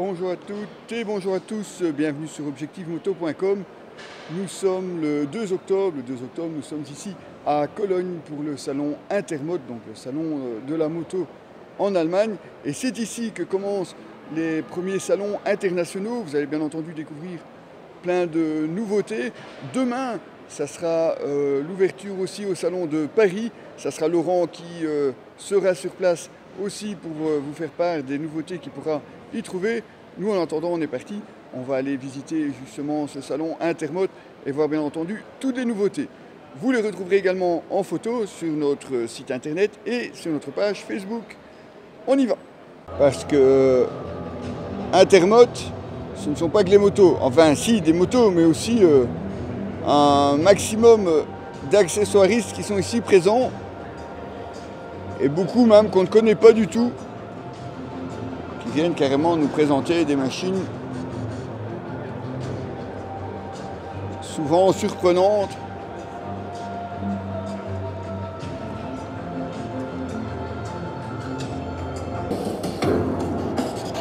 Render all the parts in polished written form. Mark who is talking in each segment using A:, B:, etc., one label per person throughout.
A: Bonjour à toutes et bonjour à tous, bienvenue sur objectivemoto.com. Nous sommes le 2 octobre, nous sommes ici à Cologne pour le salon Intermot, donc le salon de la moto en Allemagne. Et c'est ici que commencent les premiers salons internationaux. Vous allez bien entendu découvrir plein de nouveautés. Demain, ça sera l'ouverture aussi au salon de Paris. Ça sera Laurent qui sera sur place aussi pour vous faire part des nouveautés qu'il pourra y trouver. Nous, en attendant, on est parti. On va aller visiter justement ce salon Intermot et voir bien entendu toutes les nouveautés. Vous les retrouverez également en photo sur notre site internet et sur notre page Facebook. On y va. Parce que Intermot, ce ne sont pas que les motos. Enfin, si, des motos, mais aussi un maximum d'accessoiristes qui sont ici présents. Et beaucoup même qu'on ne connaît pas du tout, qui viennent carrément nous présenter des machines souvent surprenantes.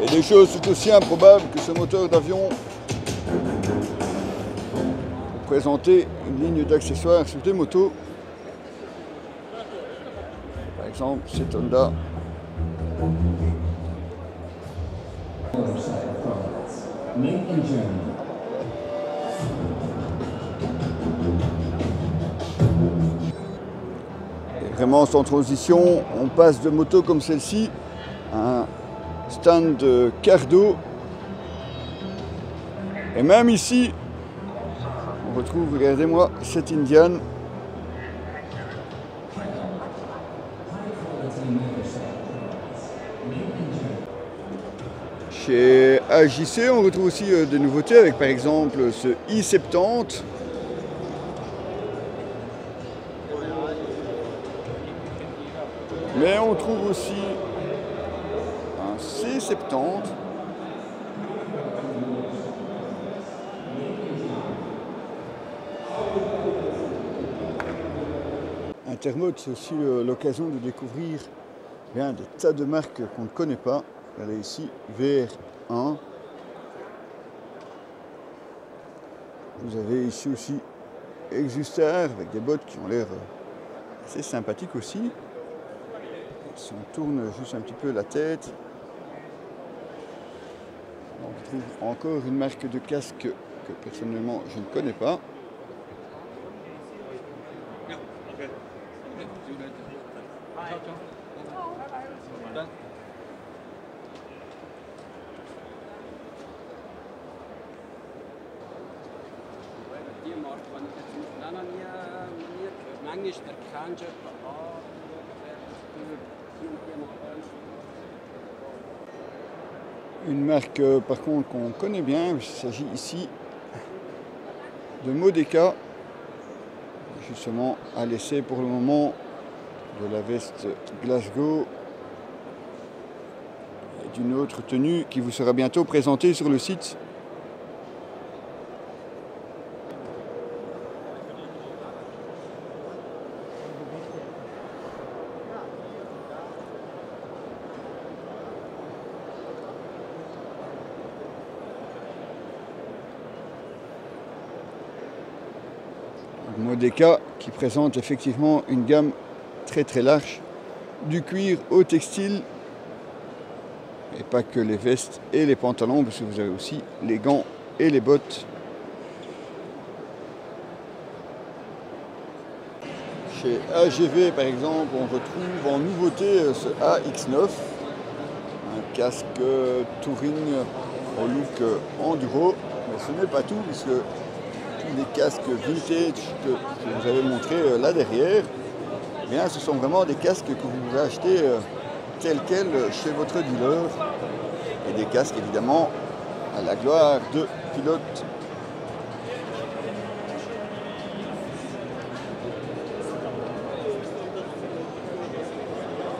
A: Et des choses tout aussi improbables que ce moteur d'avion pour présenter une ligne d'accessoires sur des motos. Par exemple, cette Honda. Et vraiment sans transition, on passe de motos comme celle-ci à un stand de cardo. Et même ici, on retrouve, regardez-moi, cette Indian. Chez AJC, on retrouve aussi des nouveautés avec par exemple ce i70. Mais on trouve aussi un C70. Intermot, c'est aussi l'occasion de découvrir bien des tas de marques qu'on ne connaît pas. Regardez ici, VR1. Vous avez ici aussi Exustar avec des bottes qui ont l'air assez sympathiques aussi. Si on tourne juste un petit peu la tête, on trouve encore une marque de casque que personnellement je ne connais pas. Une marque par contre qu'on connaît bien, il s'agit ici de Modeka, justement à l'essai pour le moment de la veste Glasgow et d'une autre tenue qui vous sera bientôt présentée sur le site. Modeka qui présente effectivement une gamme très large, du cuir au textile, et pas que les vestes et les pantalons, parce que vous avez aussi les gants et les bottes. Chez AGV par exemple, on retrouve en nouveauté ce AX9, un casque touring au look enduro, mais ce n'est pas tout, puisque les casques vintage que vous avez montré là derrière, eh bien, ce sont vraiment des casques que vous pouvez acheter tels quels chez votre dealer, et des casques évidemment à la gloire de pilotes.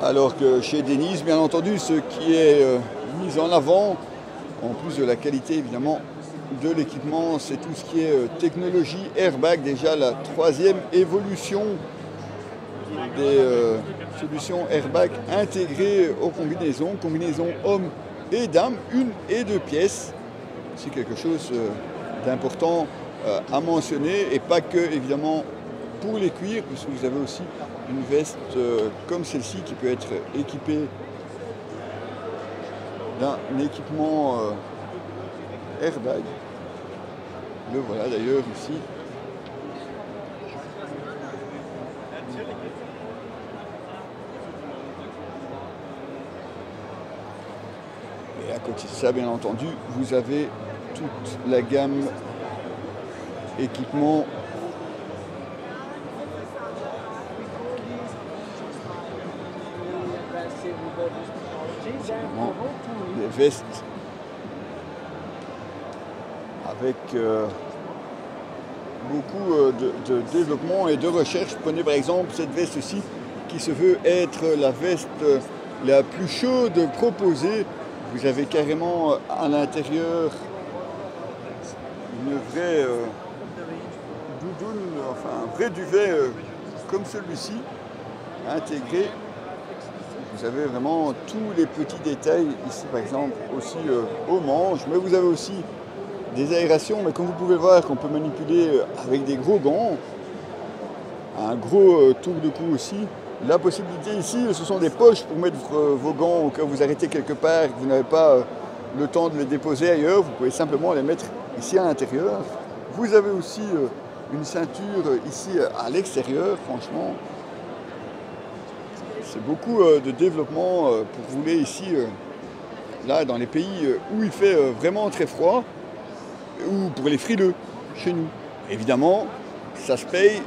A: Alors que chez Dennis, bien entendu, ce qui est mis en avant, en plus de la qualité évidemment de l'équipement, c'est tout ce qui est technologie airbag, déjà la 3e évolution des solutions airbag intégrées aux combinaisons hommes et dames, 1 et 2 pièces. C'est quelque chose d'important à mentionner, et pas que évidemment pour les cuirs, puisque vous avez aussi une veste comme celle-ci qui peut être équipée d'un équipement airbag. Le voilà d'ailleurs ici. Et à côté de ça, bien entendu, vous avez toute la gamme équipement des vestes avec beaucoup de développement et de recherche. Prenez par exemple cette veste-ci qui se veut être la veste la plus chaude proposée. Vous avez carrément à l'intérieur une vraie doudoune, enfin un vrai duvet comme celui-ci intégré. Vous avez vraiment tous les petits détails ici par exemple aussi aux manches, mais vous avez aussi des aérations, mais comme vous pouvez voir qu'on peut manipuler avec des gros gants, un gros tour de cou aussi. La possibilité ici, ce sont des poches pour mettre vos gants au cas où vous arrêtez quelque part et que vous n'avez pas le temps de les déposer ailleurs. Vous pouvez simplement les mettre ici à l'intérieur. Vous avez aussi une ceinture ici à l'extérieur, franchement. C'est beaucoup de développement pour rouler ici, là, dans les pays où il fait vraiment très froid, ou pour les frileux, chez nous. Évidemment, ça se paye,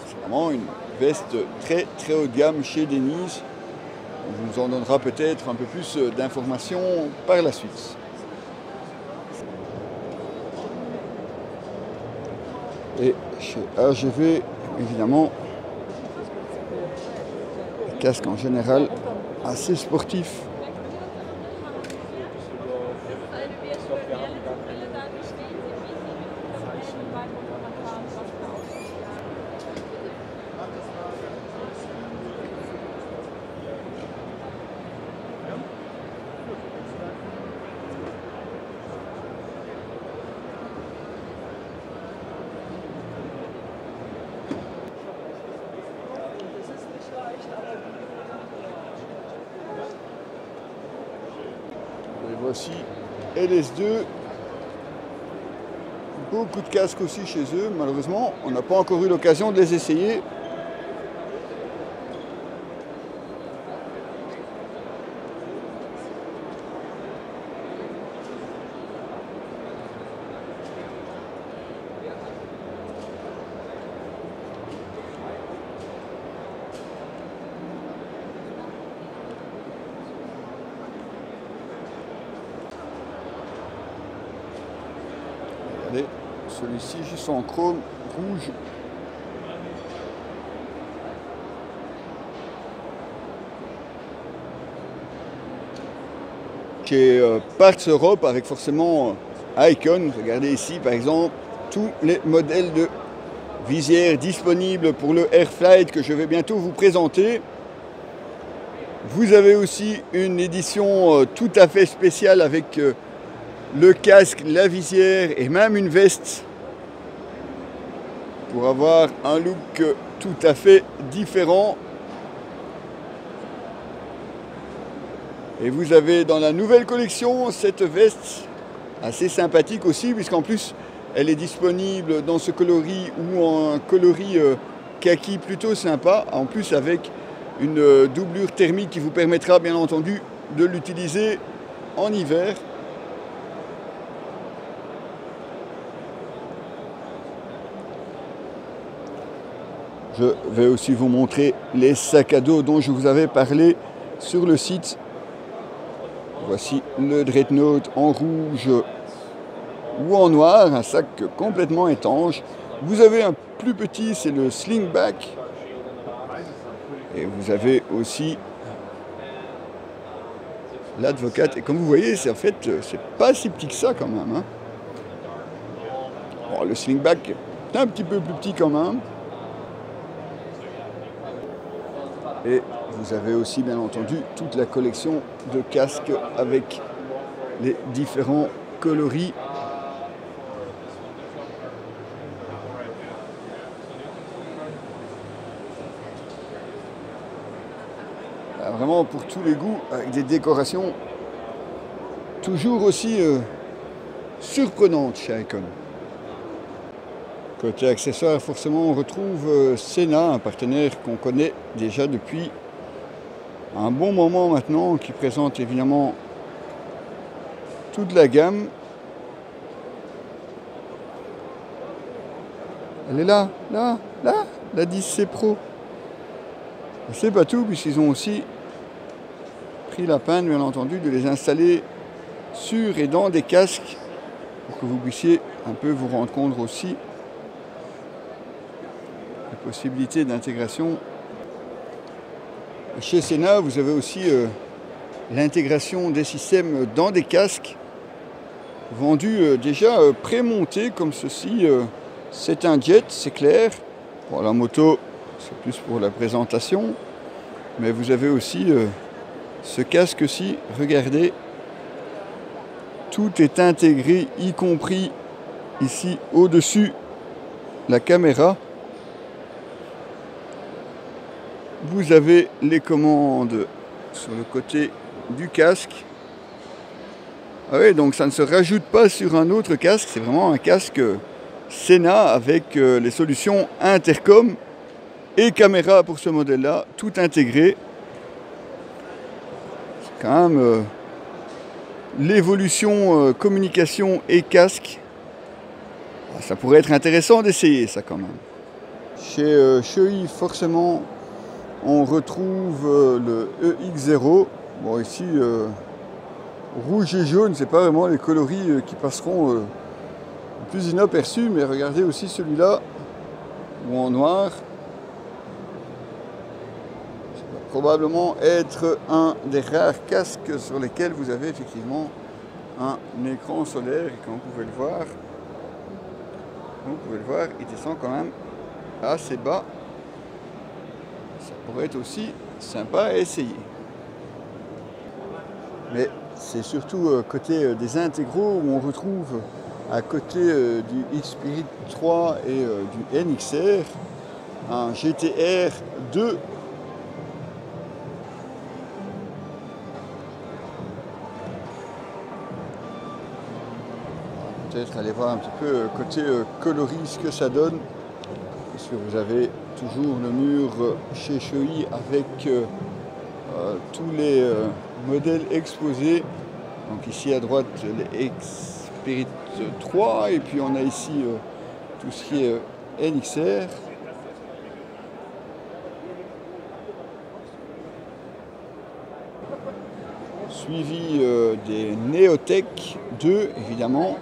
A: c'est vraiment une veste très très haut de gamme chez Denise. On vous en donnera peut-être un peu plus d'informations par la suite. Et chez AGV, évidemment, les casques en général assez sportifs. Et voici LS2, beaucoup de casques aussi chez eux, malheureusement on n'a pas encore eu l'occasion de les essayer. Celui-ci juste en chrome rouge. Chez Parts Europe avec forcément Icon. Regardez ici par exemple tous les modèles de visière disponibles pour le Airflight que je vais bientôt vous présenter. Vous avez aussi une édition tout à fait spéciale avec le casque, la visière et même une veste pour avoir un look tout à fait différent. Et vous avez dans la nouvelle collection cette veste assez sympathique aussi, puisqu'en plus elle est disponible dans ce coloris ou en coloris kaki plutôt sympa, en plus avec une doublure thermique qui vous permettra bien entendu de l'utiliser en hiver. Je vais aussi vous montrer les sacs à dos dont je vous avais parlé sur le site. Voici le Dreadnought en rouge ou en noir, un sac complètement étanche. Vous avez un plus petit, c'est le Slingback. Et vous avez aussi l'Advocate. Et comme vous voyez, c'est en fait, c'est pas si petit que ça quand même. Hein. Bon, le Slingback est un petit peu plus petit quand même. Et vous avez aussi bien entendu toute la collection de casques avec les différents coloris. Vraiment pour tous les goûts, avec des décorations toujours aussi surprenantes chez Icon. Côté accessoires, forcément, on retrouve Sena, un partenaire qu'on connaît déjà depuis un bon moment maintenant, qui présente évidemment toute la gamme. Elle est là, la 10C Pro. C'est pas tout, puisqu'ils ont aussi pris la peine, bien entendu, de les installer sur et dans des casques pour que vous puissiez un peu vous rendre compte aussi des possibilités d'intégration. Chez Sena, vous avez aussi l'intégration des systèmes dans des casques vendus déjà prémontés comme ceci. C'est un jet, c'est clair. Pour la moto, c'est plus pour la présentation. Mais vous avez aussi ce casque-ci, regardez. Tout est intégré, y compris ici au-dessus la caméra. Vous avez les commandes sur le côté du casque. Ah oui, donc ça ne se rajoute pas sur un autre casque, c'est vraiment un casque Sena avec les solutions intercom et caméra pour ce modèle-là, tout intégré. C'est quand même l'évolution communication et casque. Ça pourrait être intéressant d'essayer ça quand même. Chez Shoei, forcément, on retrouve le EX0. Bon, ici, rouge et jaune, c'est pas vraiment les coloris qui passeront le plus inaperçus, mais regardez aussi celui-là, ou en noir. Ça va probablement être un des rares casques sur lesquels vous avez effectivement un écran solaire, et comme vous pouvez le voir, il descend quand même assez bas. Ça pourrait être aussi sympa à essayer. Mais c'est surtout côté des intégraux où on retrouve à côté du Xperia 3 et du NXR un GTR 2. Peut-être aller voir un petit peu côté coloris ce que ça donne. Parce que vous avez toujours le mur chez Shoei avec tous les modèles exposés. Donc ici à droite les Xperia 3 et puis on a ici tout ce qui est NXR. Suivi des Neotech 2 évidemment.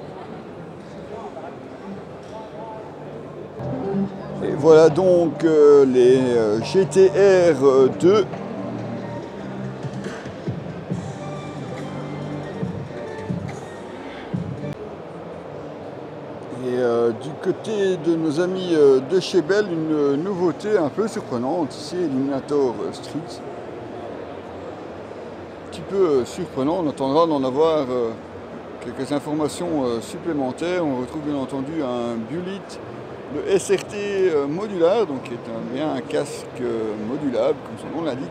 A: Et voilà donc les GTR 2. Et du côté de nos amis de chez Bell, une nouveauté un peu surprenante, ici Illuminator Street. Un petit peu surprenant, on attendra d'en avoir quelques informations supplémentaires. On retrouve bien entendu un Bullitt, le SRT modulaire, donc qui est bien un casque modulable, comme son nom l'indique.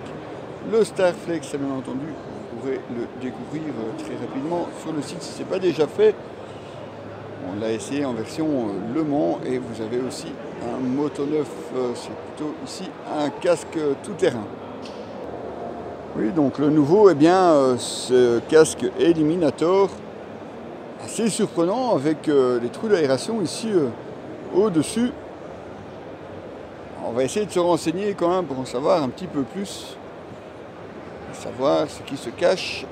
A: Le Starflex, bien entendu, vous pourrez le découvrir très rapidement sur le site si ce n'est pas déjà fait. On l'a essayé en version Le Mans et vous avez aussi un Moto 9, c'est plutôt ici un casque tout-terrain. Oui, donc le nouveau, eh bien, ce casque Illuminator, assez surprenant avec les trous d'aération ici au-dessus. On va essayer de se renseigner quand même pour en savoir un petit peu plus, savoir ce qui se cache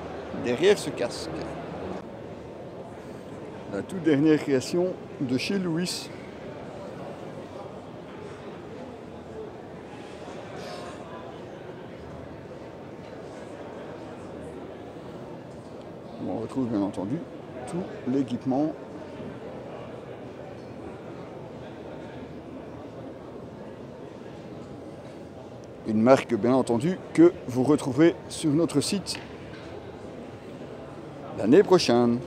A: derrière ce casque. La toute dernière création de chez Louis. On retrouve bien entendu tout l'équipement. Une marque bien entendu que vous retrouvez sur notre site l'année prochaine.